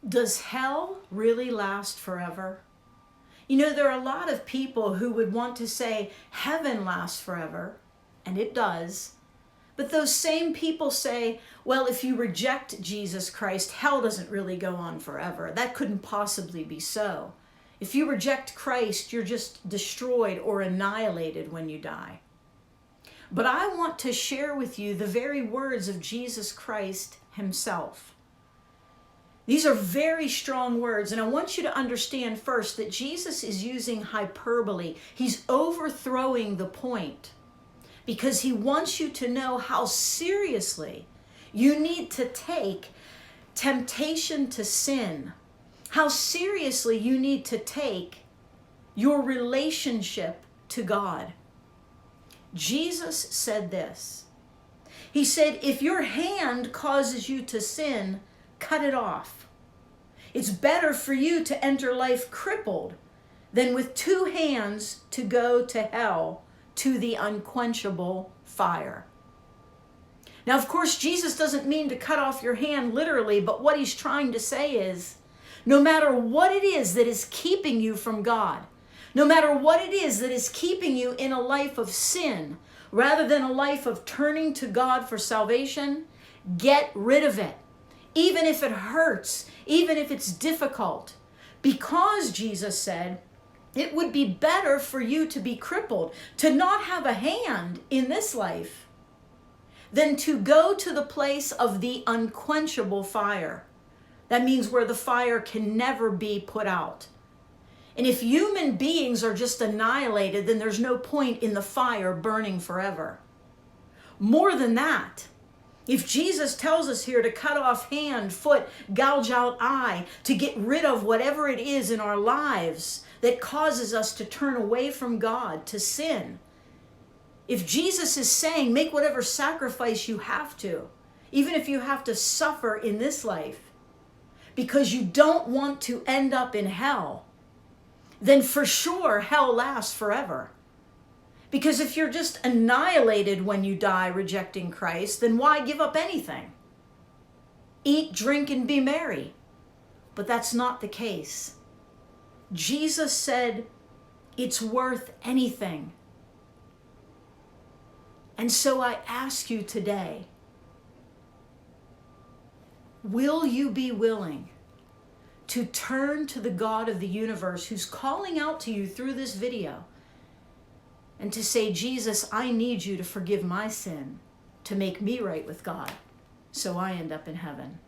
Does hell really last forever? You know, there are a lot of people who would want to say heaven lasts forever, and it does. But those same people say, well, if you reject Jesus Christ, hell doesn't really go on forever. That couldn't possibly be so. If you reject Christ, you're just destroyed or annihilated when you die. But I want to share with you the very words of Jesus Christ himself. These are very strong words, and I want you to understand first that Jesus is using hyperbole. He's overthrowing the point because he wants you to know how seriously you need to take temptation to sin, how seriously you need to take your relationship to God. Jesus said this. He said, if your hand causes you to sin, cut it off. It's better for you to enter life crippled than with two hands to go to hell, to the unquenchable fire. Now, of course, Jesus doesn't mean to cut off your hand literally, but what he's trying to say is, no matter what it is that is keeping you from God, no matter what it is that is keeping you in a life of sin, rather than a life of turning to God for salvation, get rid of it. Even if it hurts, even if it's difficult. Because Jesus said, it would be better for you to be crippled, to not have a hand in this life, than to go to the place of the unquenchable fire. That means where the fire can never be put out. And if human beings are just annihilated, then there's no point in the fire burning forever. More than that, if Jesus tells us here to cut off hand, foot, gouge out eye, to get rid of whatever it is in our lives that causes us to turn away from God, to sin, if Jesus is saying, make whatever sacrifice you have to, even if you have to suffer in this life, because you don't want to end up in hell, then for sure hell lasts forever. Because if you're just annihilated when you die rejecting Christ, then why give up anything? Eat, drink, and be merry. But that's not the case. Jesus said it's worth anything. And so I ask you today, will you be willing to turn to the God of the universe who's calling out to you through this video and to say, Jesus, I need you to forgive my sin, to make me right with God, so I end up in heaven?